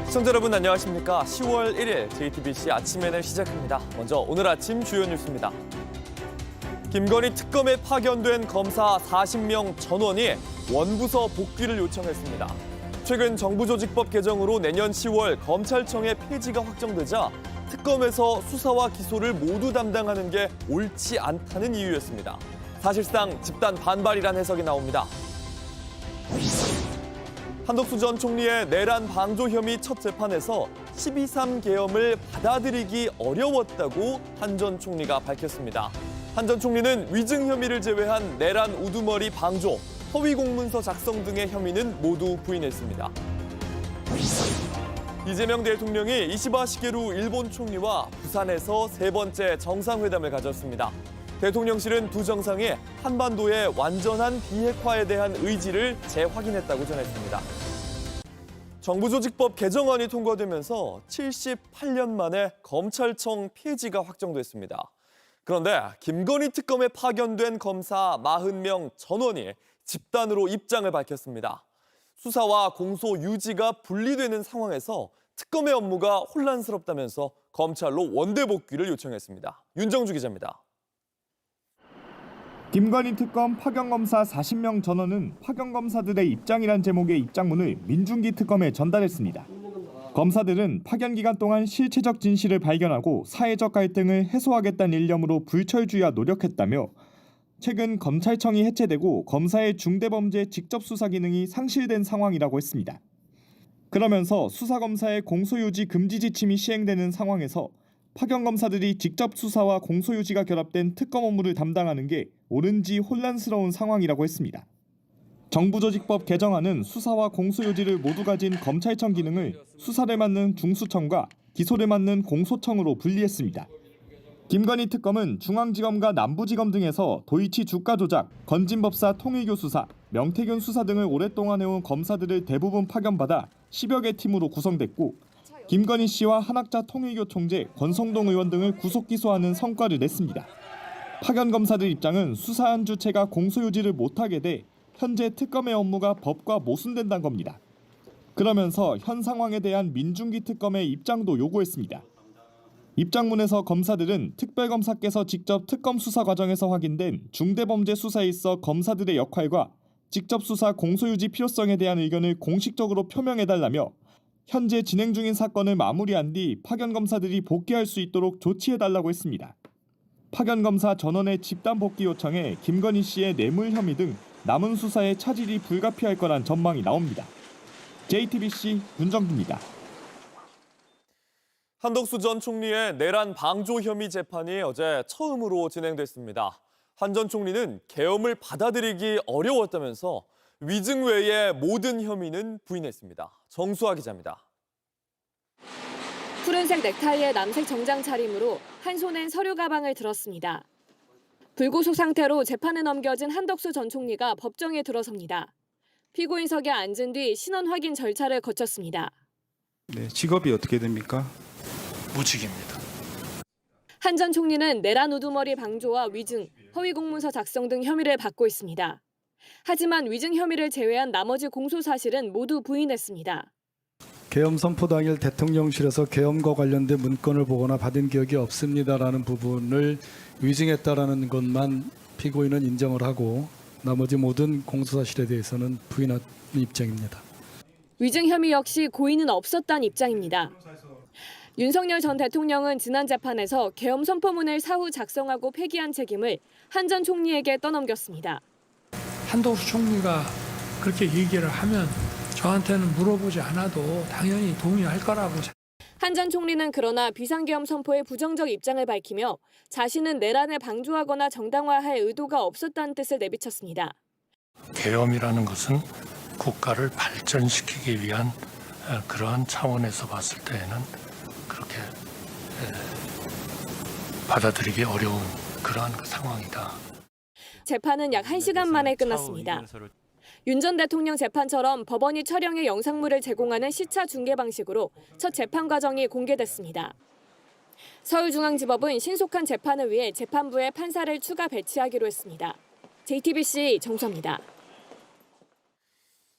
시청자 여러분 안녕하십니까? 10월 1일 JTBC 아침 NL 시작합니다. 먼저 오늘 아침 주요 뉴스입니다. 김건희 특검에 파견된 검사 40명 전원이 원부서 복귀를 요청했습니다. 최근 정부조직법 개정으로 내년 10월 검찰청의 폐지가 확정되자 특검에서 수사와 기소를 모두 담당하는 게 옳지 않다는 이유였습니다. 사실상 집단 반발이란 해석이 나옵니다. 한덕수 전 총리의 내란 방조 혐의 첫 재판에서 12.3 계엄을 받아들이기 어려웠다고 한 전 총리가 밝혔습니다. 한 전 총리는 위증 혐의를 제외한 내란 우두머리 방조, 허위 공문서 작성 등의 혐의는 모두 부인했습니다. 이재명 대통령이 이시바 시게루 일본 총리와 부산에서 세 번째 정상회담을 가졌습니다. 대통령실은 두 정상이 한반도의 완전한 비핵화에 대한 의지를 재확인했다고 전했습니다. 정부조직법 개정안이 통과되면서 78년 만에 검찰청 폐지가 확정됐습니다. 그런데 김건희 특검에 파견된 검사 40명 전원이 집단으로 입장을 밝혔습니다. 수사와 공소 유지가 분리되는 상황에서 특검의 업무가 혼란스럽다면서 검찰로 원대 복귀를 요청했습니다. 윤정주 기자입니다. 김건희 특검 파견검사 40명 전원은 파견검사들의 입장이란 제목의 입장문을 민중기 특검에 전달했습니다. 검사들은 파견 기간 동안 실체적 진실을 발견하고 사회적 갈등을 해소하겠다는 일념으로 불철주야 노력했다며 최근 검찰청이 해체되고 검사의 중대범죄 직접 수사 기능이 상실된 상황이라고 했습니다. 그러면서 수사검사의 공소유지 금지 지침이 시행되는 상황에서 파견검사들이 직접 수사와 공소유지가 결합된 특검 업무를 담당하는 게 옳은지 혼란스러운 상황이라고 했습니다. 정부조직법 개정안은 수사와 공소유지를 모두 가진 검찰청 기능을 수사를 맡는 중수청과 기소를 맡는 공소청으로 분리했습니다. 김건희 특검은 중앙지검과 남부지검 등에서 도이치 주가 조작, 건진법사 통일교 수사, 명태균 수사 등을 오랫동안 해온 검사들을 대부분 파견받아 10여 개 팀으로 구성됐고 김건희 씨와 한학자 통일교 총재 권성동 의원 등을 구속 기소하는 성과를 냈습니다. 파견 검사들 입장은 수사한 주체가 공소유지를 못하게 돼 현재 특검의 업무가 법과 모순된다는 겁니다. 그러면서 현 상황에 대한 민중기 특검의 입장도 요구했습니다. 입장문에서 검사들은 특별검사께서 직접 특검 수사 과정에서 확인된 중대범죄 수사에 있어 검사들의 역할과 직접 수사 공소유지 필요성에 대한 의견을 공식적으로 표명해달라며 현재 진행 중인 사건을 마무리한 뒤 파견검사들이 복귀할 수 있도록 조치해달라고 했습니다. 파견검사 전원의 집단 복귀 요청에 김건희 씨의 뇌물 혐의 등 남은 수사에 차질이 불가피할 거란 전망이 나옵니다. JTBC 윤정주입니다. 한덕수 전 총리의 내란 방조 혐의 재판이 어제 처음으로 진행됐습니다. 한 전 총리는 계엄을 받아들이기 어려웠다면서 위증 외의 모든 혐의는 부인했습니다. 정수아 기자입니다. 푸른색 넥타이에 남색 정장 차림으로 한 손엔 서류 가방을 들었습니다. 불구속 상태로 재판에 넘겨진 한덕수 전 총리가 법정에 들어섭니다. 피고인석에 앉은 뒤 신원 확인 절차를 거쳤습니다. 네, 직업이 어떻게 됩니까? 무직입니다. 한 전 총리는 내란 우두머리 방조와 위증, 허위 공문서 작성 등 혐의를 받고 있습니다. 하지만 위증 혐의를 제외한 나머지 공소 사실은 모두 부인했습니다. 계엄 선포 당일 대통령실에서 계엄과 관련된 문건을 보거나 받은 기억이 없습니다라는 부분을 위증했다라는 것만 피고인은 인정을 하고 나머지 모든 공소 사실에 대해서는 부인한 입장입니다. 위증 혐의 역시 고의는 없었다는 입장입니다. 윤석열 전 대통령은 지난 재판에서 계엄 선포문을 사후 작성하고 폐기한 책임을 한 전 총리에게 떠넘겼습니다. 한덕수 총리가 그렇게 얘기를 하면 저한테는 물어보지 않아도 당연히 동의할 거라고. 한 전 총리는 그러나 비상계엄 선포에 부정적 입장을 밝히며 자신은 내란을 방조하거나 정당화할 의도가 없었다는 뜻을 내비쳤습니다. 계엄이라는 것은 국가를 발전시키기 위한 그러한 차원에서 봤을 때에는 그렇게 받아들이기 어려운 그러한 상황이다. 재판은 약 1시간 만에 끝났습니다. 윤 전 대통령 재판처럼 법원이 촬영해 영상물을 제공하는 시차 중계 방식으로 첫 재판 과정이 공개됐습니다. 서울중앙지법은 신속한 재판을 위해 재판부에 판사를 추가 배치하기로 했습니다. JTBC 정수아입니다.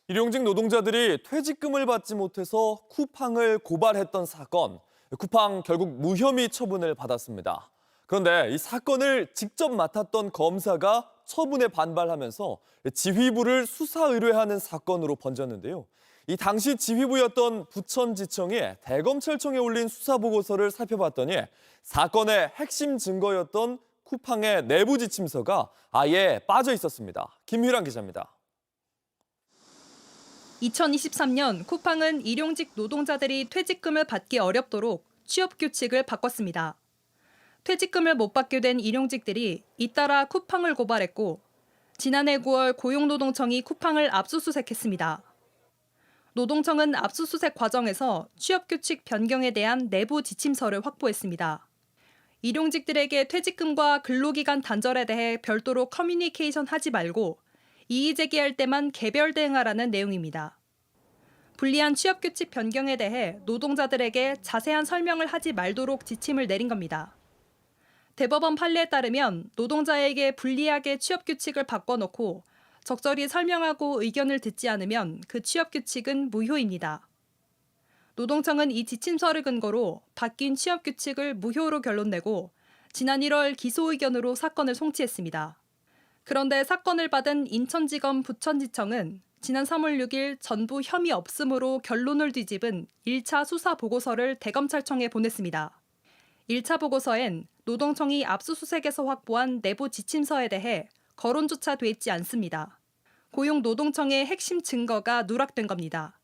일용직 노동자들이 퇴직금을 받지 못해서 쿠팡을 고발했던 사건. 쿠팡 결국 무혐의 처분을 받았습니다. 그런데 이 사건을 직접 맡았던 검사가 처분에 반발하면서 지휘부를 수사 의뢰하는 사건으로 번졌는데요. 이 당시 지휘부였던 부천지청이 대검찰청에 올린 수사보고서를 살펴봤더니 사건의 핵심 증거였던 쿠팡의 내부 지침서가 아예 빠져 있었습니다. 김휘란 기자입니다. 2023년 쿠팡은 일용직 노동자들이 퇴직금을 받기 어렵도록 취업규칙을 바꿨습니다. 퇴직금을 못 받게 된 일용직들이 잇따라 쿠팡을 고발했고 지난해 9월 고용노동청이 쿠팡을 압수수색했습니다. 노동청은 압수수색 과정에서 취업규칙 변경에 대한 내부 지침서를 확보했습니다. 일용직들에게 퇴직금과 근로기간 단절에 대해 별도로 커뮤니케이션 하지 말고 이의 제기할 때만 개별 대응하라는 내용입니다. 불리한 취업규칙 변경에 대해 노동자들에게 자세한 설명을 하지 말도록 지침을 내린 겁니다. 대법원 판례에 따르면 노동자에게 불리하게 취업규칙을 바꿔놓고 적절히 설명하고 의견을 듣지 않으면 그 취업규칙은 무효입니다. 노동청은 이 지침서를 근거로 바뀐 취업규칙을 무효로 결론내고 지난 1월 기소 의견으로 사건을 송치했습니다. 그런데 사건을 받은 인천지검 부천지청은 지난 3월 6일 전부 혐의 없음으로 결론을 뒤집은 1차 수사 보고서를 대검찰청에 보냈습니다. 1차 보고서엔 노동청이 압수수색에서 확보한 내부 지침서에 대해 거론조차 돼 있지 않습니다. 고용노동청의 핵심 증거가 누락된 겁니다.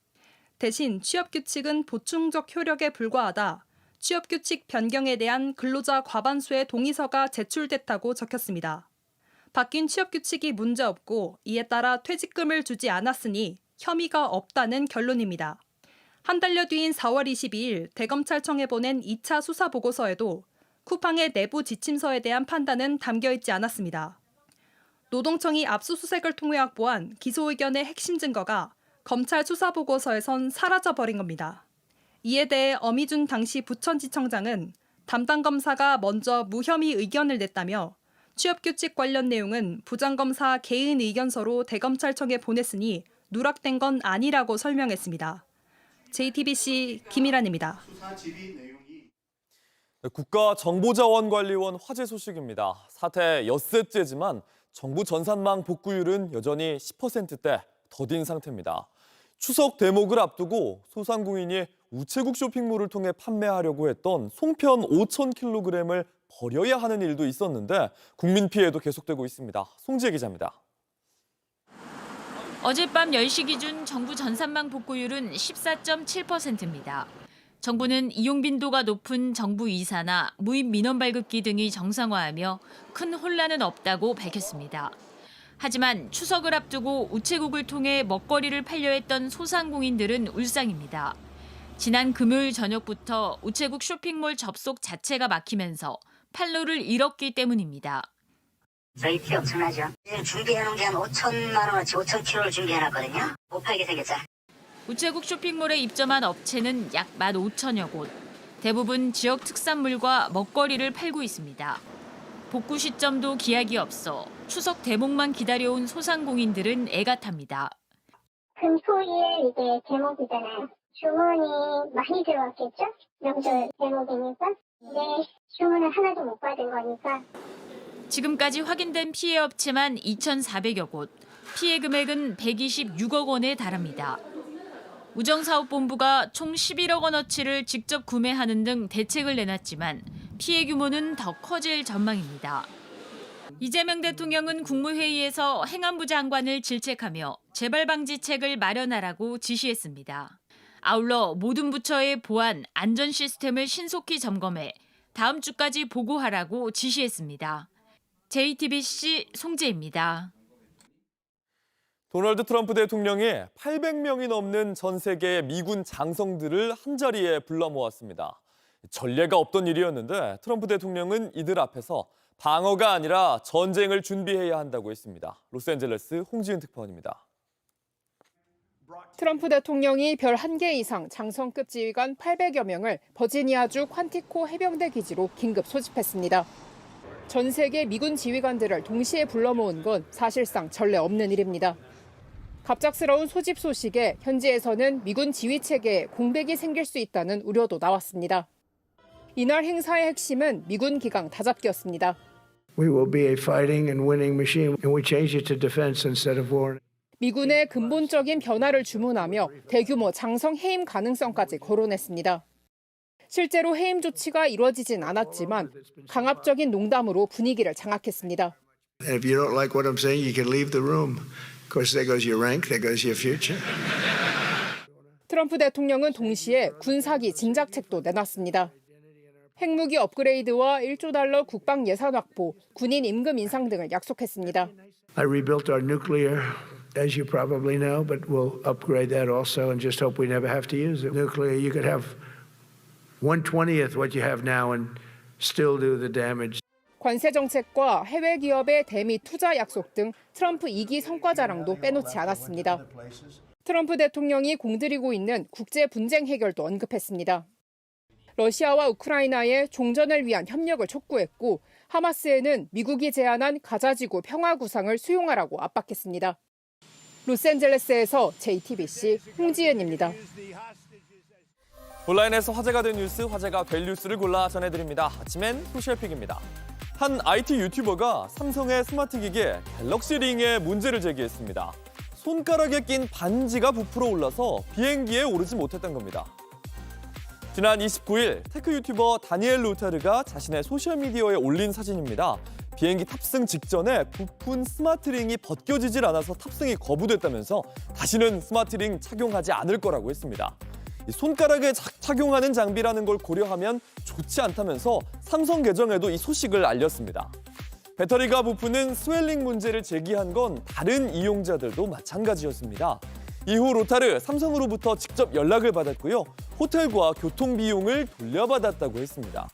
대신 취업규칙은 보충적 효력에 불과하다, 취업규칙 변경에 대한 근로자 과반수의 동의서가 제출됐다고 적혔습니다. 바뀐 취업규칙이 문제없고 이에 따라 퇴직금을 주지 않았으니 혐의가 없다는 결론입니다. 한 달여 뒤인 4월 22일 대검찰청에 보낸 2차 수사 보고서에도 쿠팡의 내부 지침서에 대한 판단은 담겨 있지 않았습니다. 노동청이 압수수색을 통해 확보한 기소 의견의 핵심 증거가 검찰 수사 보고서에선 사라져버린 겁니다. 이에 대해 엄희준 당시 부천지청장은 담당 검사가 먼저 무혐의 의견을 냈다며 취업규칙 관련 내용은 부장검사 개인 의견서로 대검찰청에 보냈으니 누락된 건 아니라고 설명했습니다. JTBC 김희란입니다. 국가정보자원관리원 화재 소식입니다. 사태 엿새째지만 정부 전산망 복구율은 여전히 10%대 더딘 상태입니다. 추석 대목을 앞두고 소상공인이 우체국 쇼핑몰을 통해 판매하려고 했던 송편 5,000kg을 버려야 하는 일도 있었는데 국민 피해도 계속되고 있습니다. 송지혜 기자입니다. 어젯밤 10시 기준 정부 전산망 복구율은 14.7%입니다. 정부는 이용 빈도가 높은 정부 이사나 무입 민원 발급기 등이 정상화하며 큰 혼란은 없다고 밝혔습니다. 하지만 추석을 앞두고 우체국을 통해 먹거리를 팔려 했던 소상공인들은 울상입니다. 지난 금요일 저녁부터 우체국 쇼핑몰 접속 자체가 막히면서 판로를 잃었기 때문입니다. 저희 피 엄청나죠. 지금 준비해놓은 게 한 5천만 원어치 5,000kg를 준비해놨거든요. 못 팔게 생겼죠. 우체국 쇼핑몰에 입점한 업체는 약 15,000여 곳. 대부분 지역 특산물과 먹거리를 팔고 있습니다. 복구 시점도 기약이 없어 추석 대목만 기다려온 소상공인들은 애가 탑니다. 금토일 이제 대목이잖아요. 주문이 많이 들어왔겠죠? 명절 대목이니까. 네, 주문을 하나도 못 받은 거니까. 지금까지 확인된 피해 업체만 2,400여 곳, 피해 금액은 126억 원에 달합니다. 우정사업본부가 총 11억 원어치를 직접 구매하는 등 대책을 내놨지만 피해 규모는 더 커질 전망입니다. 이재명 대통령은 국무회의에서 행안부 장관을 질책하며 재발 방지책을 마련하라고 지시했습니다. 아울러 모든 부처의 보안, 안전 시스템을 신속히 점검해 다음 주까지 보고하라고 지시했습니다. JTBC 송지혜입니다. 도널드 트럼프 대통령이 800명이 넘는 전 세계의 미군 장성들을 한자리에 불러 모았습니다. 전례가 없던 일이었는데 트럼프 대통령은 이들 앞에서 방어가 아니라 전쟁을 준비해야 한다고 했습니다. 로스앤젤레스 홍지은 특파원입니다. 트럼프 대통령이 별 1개 이상 장성급 지휘관 800여 명을 버지니아주 퀀티코 해병대 기지로 긴급 소집했습니다. 전 세계 미군 지휘관들을 동시에 불러 모은 건 사실상 전례 없는 일입니다. 갑작스러운 소집 소식에 현지에서는 미군 지휘 체계에 공백이 생길 수 있다는 우려도 나왔습니다. 이날 행사의 핵심은 미군 기강 다잡기였습니다. We will be a fighting and winning machine, and we change it to defense instead of war. 미군의 근본적인 변화를 주문하며 대규모 장성 해임 가능성까지 거론했습니다. 실제로 해임 조치가 이루어지진 않았지만 강압적인 농담으로 분위기를 장악했습니다. If you don't like what I'm saying, you can leave the room. Of course, there goes your rank, there goes your future. 트럼프 대통령은 동시에 군사기 진작책도 내놨습니다. 핵무기 업그레이드와 1조 달러 국방 예산 확보, 군인 임금 인상 등을 약속했습니다. I rebuilt our nuclear, as you probably know, but we'll upgrade that also and just hope we never have to use it. Nuclear, you could have 1/20th what you have now and still do the damage. 관세 정책과 해외 기업의 대미 투자 약속 등 트럼프 2기 성과 자랑도 빼놓지 않았습니다. 트럼프 대통령이 공들이고 있는 국제 분쟁 해결도 언급했습니다. 러시아와 우크라이나의 종전을 위한 협력을 촉구했고 하마스에는 미국이 제안한 가자지구 평화 구상을 수용하라고 압박했습니다. 로스앤젤레스에서 JTBC 홍지은입니다. 온라인에서 화제가 된 뉴스, 화제가 될 뉴스를 골라 전해드립니다. 아침엔 소셜픽입니다. 한 IT 유튜버가 삼성의 스마트 기기에 갤럭시 링에 문제를 제기했습니다. 손가락에 낀 반지가 부풀어 올라서 비행기에 오르지 못했던 겁니다. 지난 29일 테크 유튜버 다니엘 루타르가 자신의 소셜미디어에 올린 사진입니다. 비행기 탑승 직전에 부푼 스마트링이 벗겨지질 않아서 탑승이 거부됐다면서 다시는 스마트링 착용하지 않을 거라고 했습니다. 손가락에 착용하는 장비라는 걸 고려하면 좋지 않다면서 삼성 계정에도 이 소식을 알렸습니다. 배터리가 부푸는 스웰링 문제를 제기한 건 다른 이용자들도 마찬가지였습니다. 이후 로타르 삼성으로부터 직접 연락을 받았고요. 호텔과 교통 비용을 돌려받았다고 했습니다.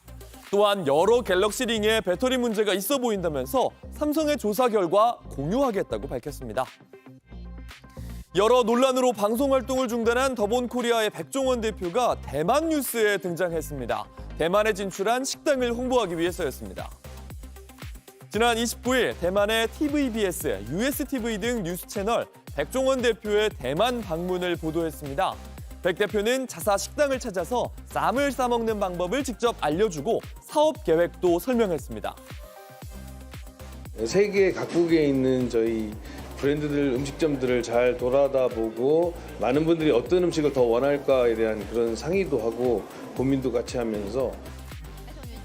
또한 여러 갤럭시 링에 배터리 문제가 있어 보인다면서 삼성의 조사 결과 공유하겠다고 밝혔습니다. 여러 논란으로 방송 활동을 중단한 더본코리아의 백종원 대표가 대만 뉴스에 등장했습니다. 대만에 진출한 식당을 홍보하기 위해서였습니다. 지난 29일 대만의 TVBS, USTV 등 뉴스 채널 백종원 대표의 대만 방문을 보도했습니다. 백 대표는 자사 식당을 찾아서 쌈을 싸먹는 방법을 직접 알려주고 사업 계획도 설명했습니다. 세계 각국에 있는 저희 브랜드들, 음식점들을 잘 돌아다보고 많은 분들이 어떤 음식을 더 원할까에 대한 그런 상의도 하고 고민도 같이 하면서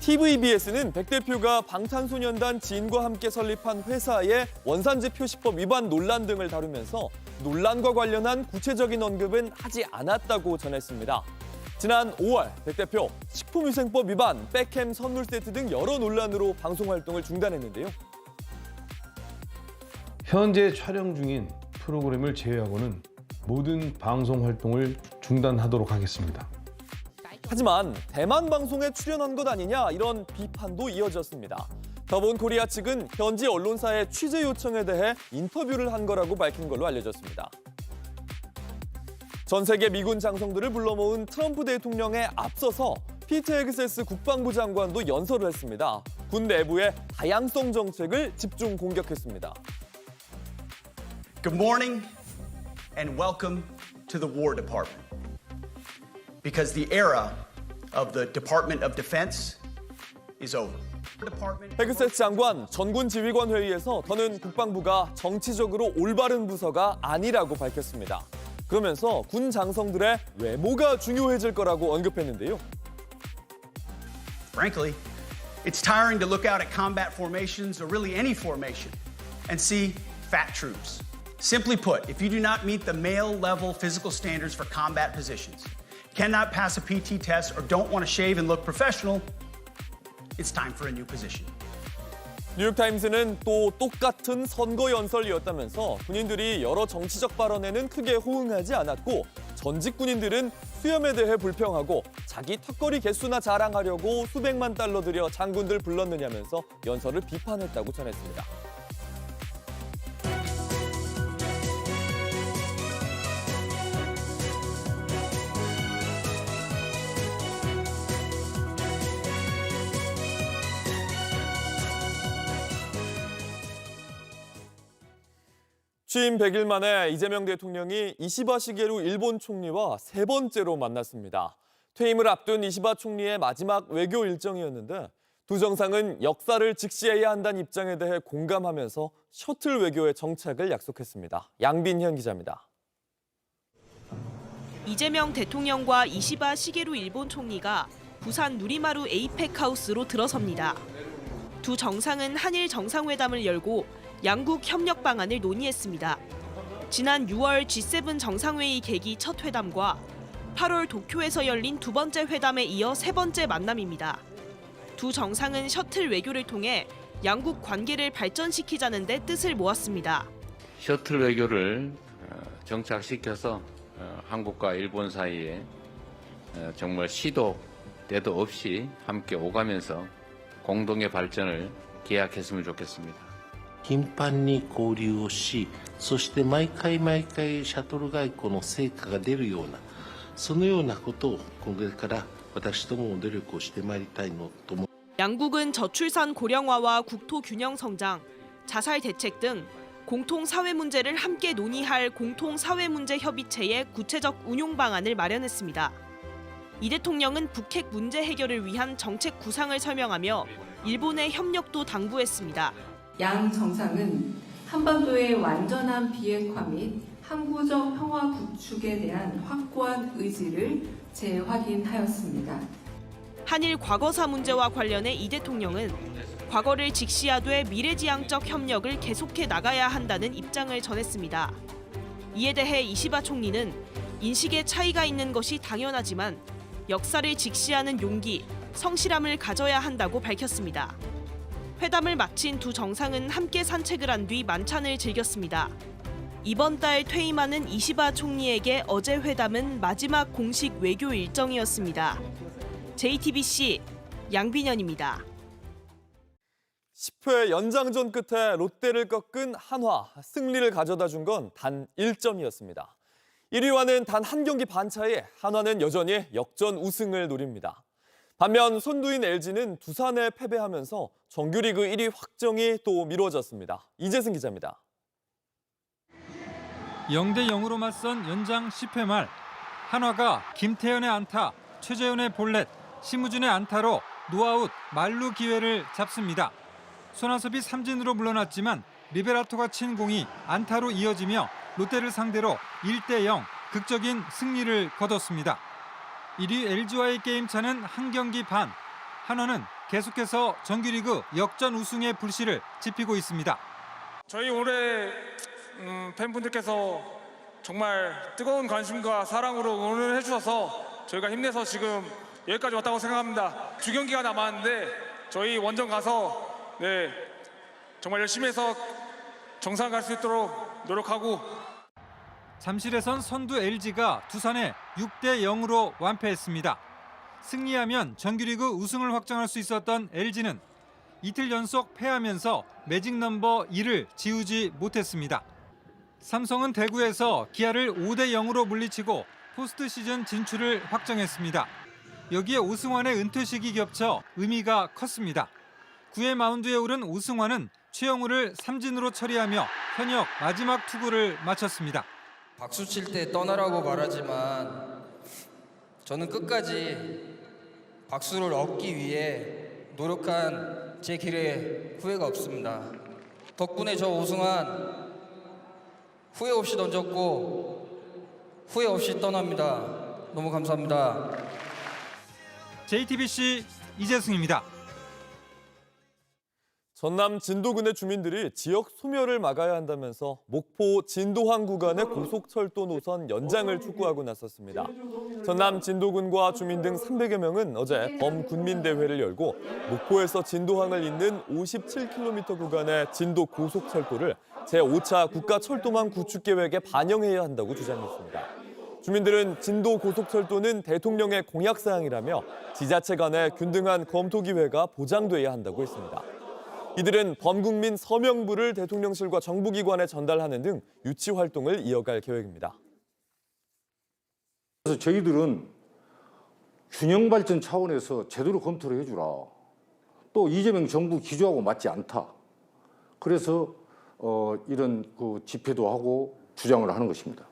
TVBS는 백 대표가 방탄소년단 지인과 함께 설립한 회사의 원산지 표시법 위반 논란 등을 다루면서 논란과 관련한 구체적인 언급은 하지 않았다고 전했습니다. 지난 5월 백 대표 식품위생법 위반, 백햄 선물 세트 등 여러 논란으로 방송 활동을 중단했는데요. 현재 촬영 중인 프로그램을 제외하고는 모든 방송 활동을 중단하도록 하겠습니다. 하지만 대만 방송에 출연한 것 아니냐 이런 비판도 이어졌습니다. 더본코리아 측은 현지 언론사의 취재 요청에 대해 인터뷰를 한 거라고 밝힌 걸로 알려졌습니다. 전 세계 미군 장성들을 불러 모은 트럼프 대통령에 앞서서 피트 헤그세스 국방부 장관도 연설을 했습니다. 군 내부의 다양성 정책을 집중 공격했습니다. Good morning and welcome to the War Department. Because the era of the Department of Defense is over. 헤그세스 장관 전군 지휘관 회의에서 더는 국방부가 정치적으로 올바른 부서가 아니라고 밝혔습니다. 그러면서 군 장성들의 외모가 중요해질 거라고 언급했는데요. Frankly, it's tiring to look out at combat formations or really any formation and see fat troops. Simply put, if you do not meet the male-level physical standards for combat positions, cannot pass a PT test, or don't want to shave and look professional, it's time for a new position. 뉴욕타임스는 또 똑같은 선거 연설이었다면서 군인들이 여러 정치적 발언에는 크게 호응하지 않았고 전직 군인들은 수염에 대해 불평하고 자기 턱걸이 개수나 자랑하려고 수백만 달러 들여 장군들 불렀느냐면서 연설을 비판했다고 전했습니다. 취임 100일 만에 이재명 대통령이 이시바 시게루 일본 총리와 세 번째로 만났습니다. 퇴임을 앞둔 이시바 총리의 마지막 외교 일정이었는데 두 정상은 역사를 직시해야 한다는 입장에 대해 공감하면서 셔틀 외교의 정착을 약속했습니다. 양빈현 기자입니다. 이재명 대통령과 이시바 시게루 일본 총리가 부산 누리마루 에이펙 하우스로 들어섭니다. 두 정상은 한일 정상회담을 열고 양국 협력 방안을 논의했습니다. 지난 6월 G7 정상회의 계기 첫 회담과 8월 도쿄에서 열린 두 번째 회담에 이어 세 번째 만남입니다. 두 정상은 셔틀 외교를 통해 양국 관계를 발전시키자는 데 뜻을 모았습니다. 셔틀 외교를 정착시켜서 한국과 일본 사이에 정말 시도 때도 없이 함께 오가면서 공동의 발전을 기약했으면 좋겠습니다. 頻繁に交流をし、そして毎回毎回シャトル外交の成果が出るような、そのようなことをこれから私どもも努力をしてまいりたいのと思います。 양국은 저출산 고령화와 국토 균형 성장, 자살 대책 등 공통 사회 문제를 함께 논의할 공통 사회 문제 협의체의 구체적 운용 방안을 마련했습니다. 이 대통령은 북핵 문제 해결을 위한 정책 구상을 설명하며 일본의 협력도 당부했습니다. 양 정상은 한반도의 완전한 비핵화 및 항구적 평화 구축에 대한 확고한 의지를 재확인하였습니다. 한일 과거사 문제와 관련해 이 대통령은 과거를 직시하되 미래지향적 협력을 계속해 나가야 한다는 입장을 전했습니다. 이에 대해 이시바 총리는 인식의 차이가 있는 것이 당연하지만 역사를 직시하는 용기, 성실함을 가져야 한다고 밝혔습니다. 회담을 마친 두 정상은 함께 산책을 한 뒤 만찬을 즐겼습니다. 이번 달 퇴임하는 이시바 총리에게 어제 회담은 마지막 공식 외교 일정이었습니다. JTBC 양빈현입니다. 10회 연장전 끝에 롯데를 꺾은 한화, 승리를 가져다 준 건 단 1점이었습니다. 1위와는 단 한 경기 반 차이 한화는 여전히 역전 우승을 노립니다. 반면 선두인 LG는 두산에 패배하면서 정규리그 1위 확정이 또 미뤄졌습니다. 이재승 기자입니다. 0대 0으로 맞선 연장 10회 말 한화가 김태현의 안타, 최재훈의 볼넷, 심우준의 안타로 노아웃 만루 기회를 잡습니다. 손아섭이 삼진으로 물러났지만 리베라토가 친 공이 안타로 이어지며 롯데를 상대로 1대 0 극적인 승리를 거뒀습니다. 1위 LG와의 게임차는 한 경기 반. 한화는 계속해서 정규리그 역전 우승의 불씨를 지피고 있습니다. 저희 올해 팬분들께서 정말 뜨거운 관심과 사랑으로 응원을 해주셔서 저희가 힘내서 지금 여기까지 왔다고 생각합니다. 두 경기가 남았는데 저희 원정 가서 정말 열심히 해서 정상 갈 수 있도록 노력하고 잠실에선 선두 LG가 두산에 6대 0으로 완패했습니다. 승리하면 정규리그 우승을 확정할 수 있었던 LG는 이틀 연속 패하면서 매직 넘버 2를 지우지 못했습니다. 삼성은 대구에서 기아를 5대 0으로 물리치고 포스트 시즌 진출을 확정했습니다. 여기에 오승환의 은퇴식이 겹쳐 의미가 컸습니다. 9회 마운드에 오른 오승환은 최영우를 삼진으로 처리하며 현역 마지막 투구를 마쳤습니다. 박수 칠 때 떠나라고 말하지만 저는 끝까지 박수를 얻기 위해 노력한 제 길에 후회가 없습니다. 덕분에 저 오승환 후회 없이 던졌고 후회 없이 떠납니다. 너무 감사합니다. JTBC 이재승입니다. 전남 진도군의 주민들이 지역 소멸을 막아야 한다면서 목포 진도항 구간의 고속철도 노선 연장을 촉구하고 나섰습니다. 전남 진도군과 주민 등 300여 명은 어제 범군민대회를 열고 목포에서 진도항을 잇는 57km 구간의 진도 고속철도를 제5차 국가철도망 구축계획에 반영해야 한다고 주장했습니다. 주민들은 진도 고속철도는 대통령의 공약사항이라며 지자체 간의 균등한 검토 기회가 보장돼야 한다고 했습니다. 이들은 범국민 서명부를 대통령실과 정부기관에 전달하는 등 유치 활동을 이어갈 계획입니다. 그래서 저희들은 균형 발전 차원에서 제대로 검토를 해주라. 또 이재명 정부 기조하고 맞지 않다. 그래서 이런 그 집회도 하고 주장을 하는 것입니다.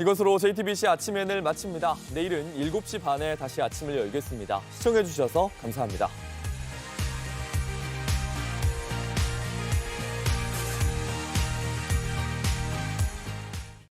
이것으로 JTBC 아침엔을 마칩니다. 내일은 7시 반에 다시 아침을 열겠습니다. 시청해주셔서 감사합니다.